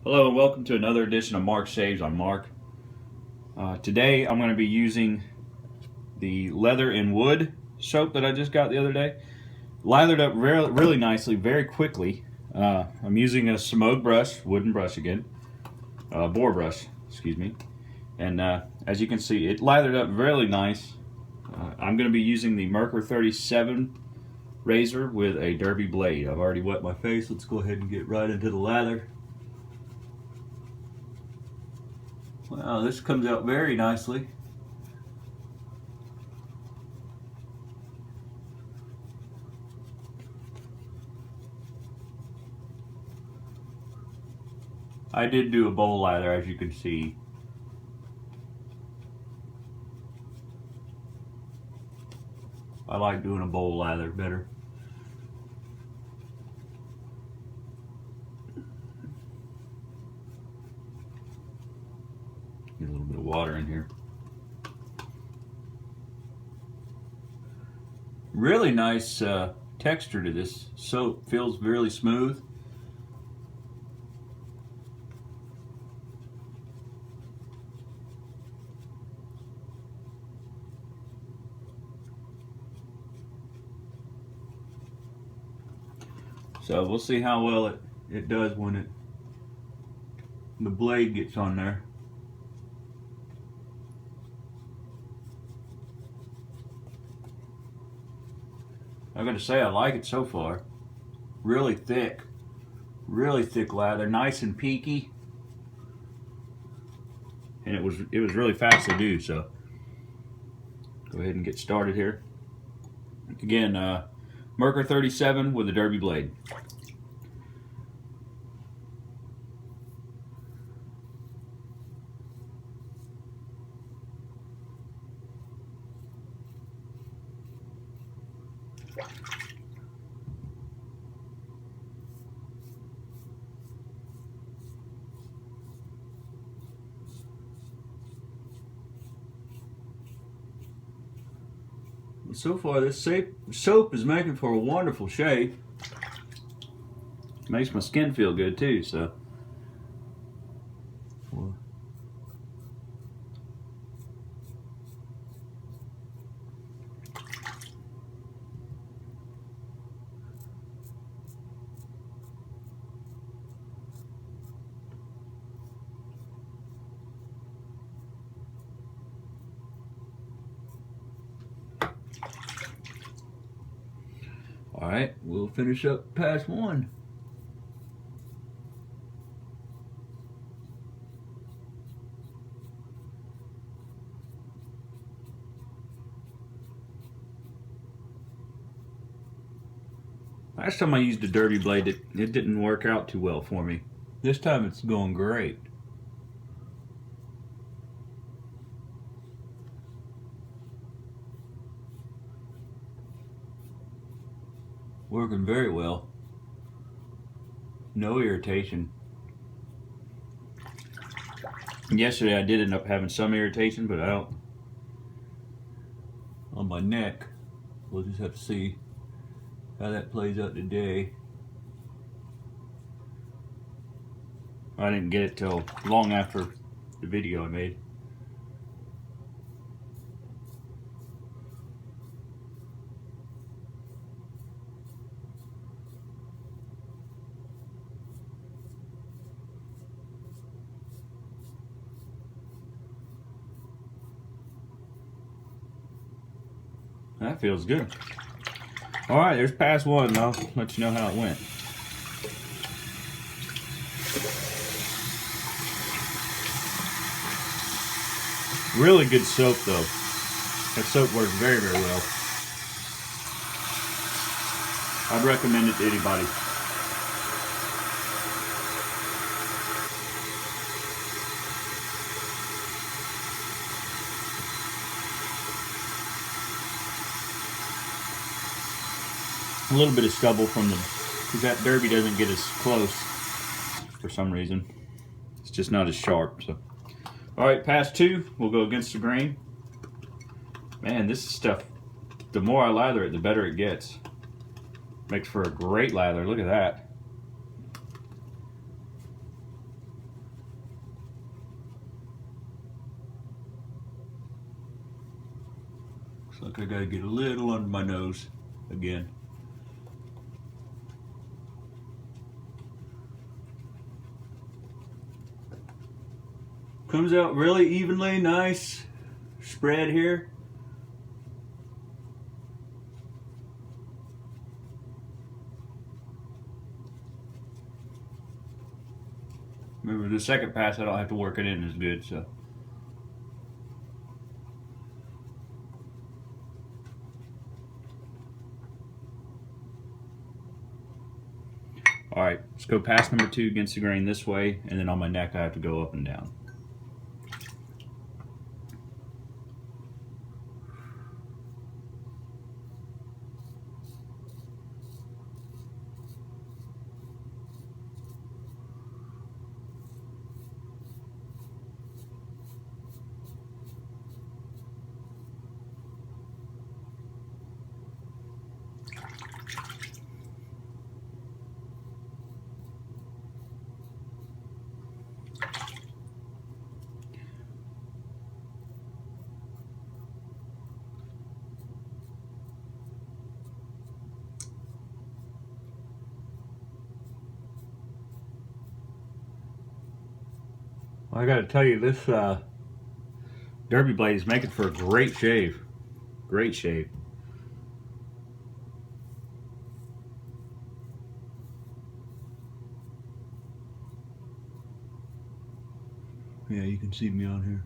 Hello and welcome to another edition of Marc Shaves. I'm Marc. Today I'm going to be using the Leather and Wood soap that I just got the other day. Lathered up really nicely, very quickly. I'm using a smoked brush, wooden brush again, boar brush, excuse me. And as you can see, it lathered up really nice. I'm going to be using the Merkur 37 razor with a derby blade. I've already wet my face. Let's go ahead and get right into the lather. Wow, this comes out very nicely. I did do a bowl lather, as you can see. I like doing a bowl lather better. Get a little bit of water in here. Really nice texture to this soap. Feels really smooth. So we'll see how well it does when the blade gets on there. I gotta say, I like it so far. Really thick lather, nice and peaky, and it was really fast to do. So go ahead and get started here. Again, Merkur 37 with a derby blade. So far, this soap is making for a wonderful shave. Makes my skin feel good too, so. All right, we'll finish up pass one. Last time I used a derby blade, it didn't work out too well for me. This time it's going great. Working very well. No irritation. Yesterday I did end up having some irritation, but I don't on my neck. We'll just have to see how that plays out today. I didn't get it till long after the video I made. That feels good. All right, there's pass one. I'll let you know how it went. Really good soap though. That soap works very, very well. I'd recommend it to anybody. A little bit of stubble from because that derby doesn't get as close for some reason. It's just not as sharp. So, all right, pass two. We'll go against the grain. Man, this stuff. The more I lather it, the better it gets. Makes for a great lather. Look at that. Looks like I gotta get a little under my nose again. Comes out really evenly, nice spread here. Remember, the second pass I don't have to work it in as good, so. All right, let's go pass number 2 against the grain this way, and then on my neck I have to go up and down. I got to tell you, this derby blade is making for a great shave. Great shave. Yeah, you can see me on here.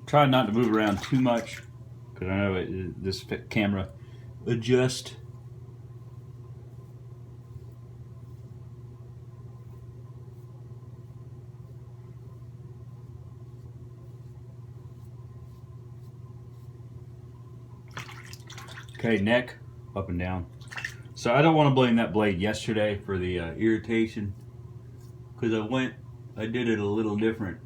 Try not to move around too much, because I know this camera adjusts. Okay, neck, up and down. So I don't want to blame that blade yesterday for the irritation, because I did it a little different.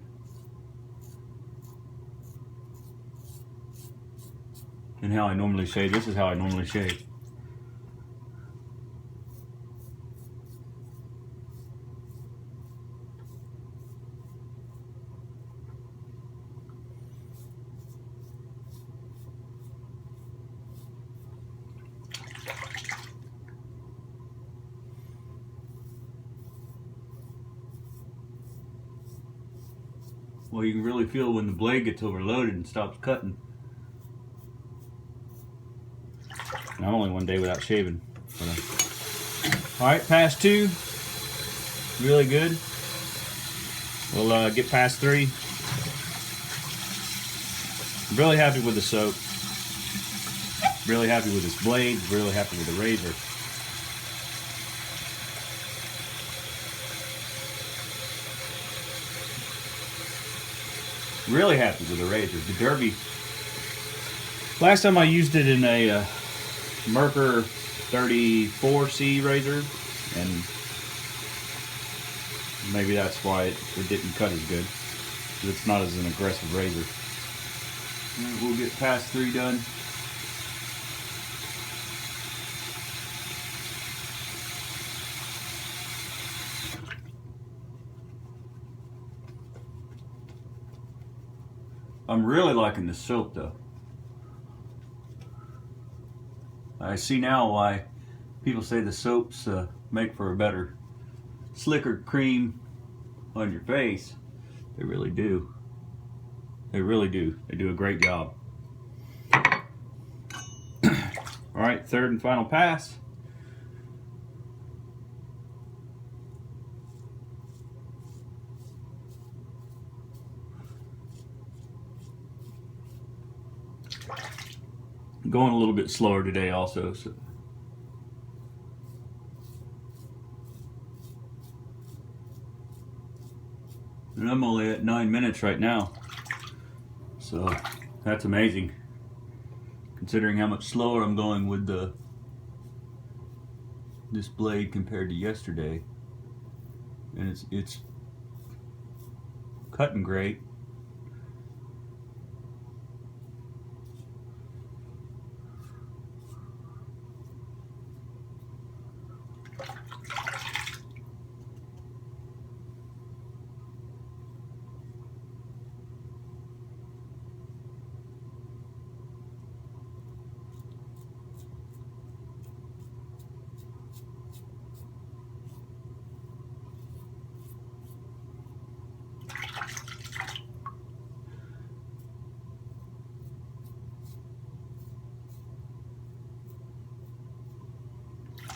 And how I normally shave. This is how I normally shave. Well, you can really feel when the blade gets overloaded and stops cutting. And I'm only one day without shaving. All right, pass 2, really good. We'll get past 3. I'm really happy with the soap. Really happy with this blade. Really happy with the razor. Really happy with the razor. The Derby. Last time I used it in a Merkur 34C razor, and maybe that's why it didn't cut as good. It's not as an aggressive razor. And we'll get past 3 done. I'm really liking this soap though. I see now why people say the soaps make for a better, slicker cream on your face. They really do. They really do. They do a great job. All right, third and final pass. I'm going a little bit slower today also. So. And I'm only at 9 minutes right now. So that's amazing, considering how much slower I'm going with this blade compared to yesterday. And it's cutting great.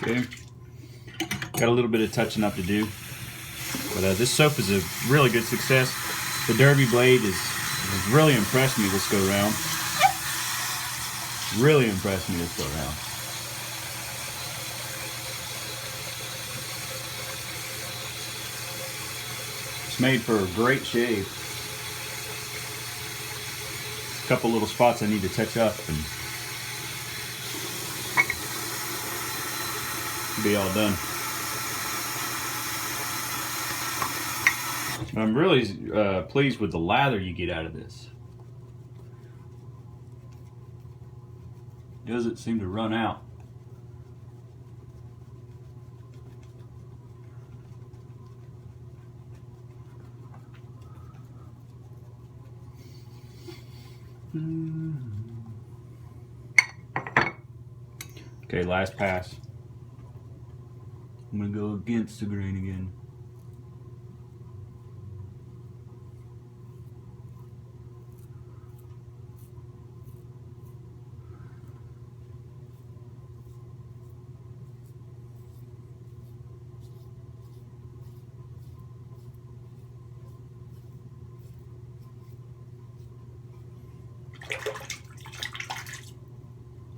Okay, got a little bit of touching up to do, but this soap is a really good success. The Derby blade has really impressed me this go round. Really impressed me this go round. It's made for a great shave. A couple little spots I need to touch up and be all done. I'm really pleased with the lather you get out of this. Doesn't seem to run out. Okay, last pass. I'm gonna go against the grain again.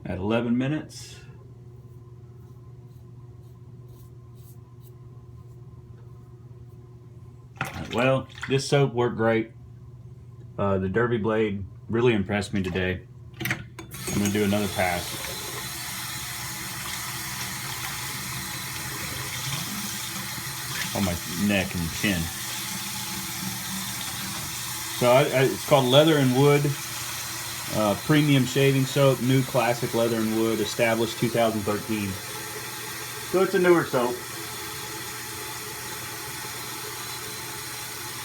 At 11 minutes. Well, this soap worked great. The Derby blade really impressed me today. I'm going to do another pass. On my neck and chin. So it's called Leather and Wood Premium Shaving Soap, new classic leather and wood, established 2013. So it's a newer soap.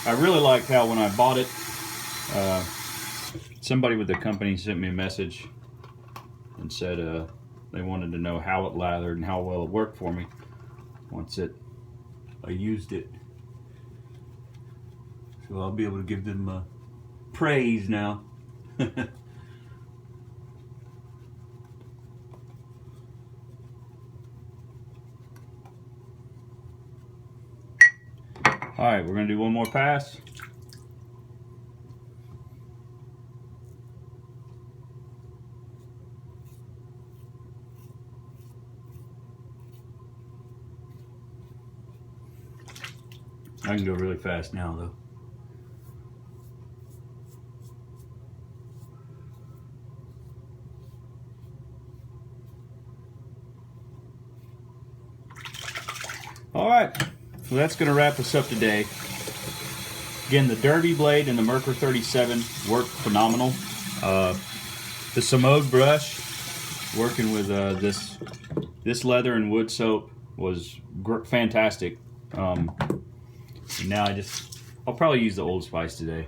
I really liked how when I bought it, somebody with the company sent me a message and said they wanted to know how it lathered and how well it worked for me once I used it. So I'll be able to give them praise now. Alright, we're going to do one more pass. I can go really fast now though. Alright, so that's going to wrap us up today. Again, the Derby blade and the Merkur 37 work phenomenal. The Samode brush, working with this leather and wood soap, was fantastic. Now I'll probably use the Old Spice today.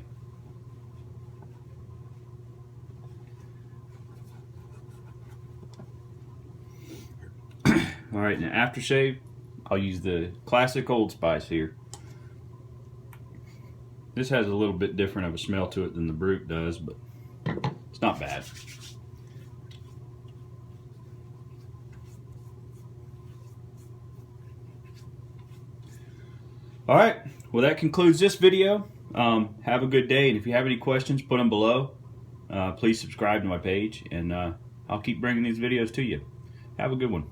Alright, now aftershave, I'll use the classic Old Spice here. This has a little bit different of a smell to it than the Brute does, but it's not bad. Alright, well that concludes this video. Have a good day, and if you have any questions, put them below. Please subscribe to my page, and I'll keep bringing these videos to you. Have a good one.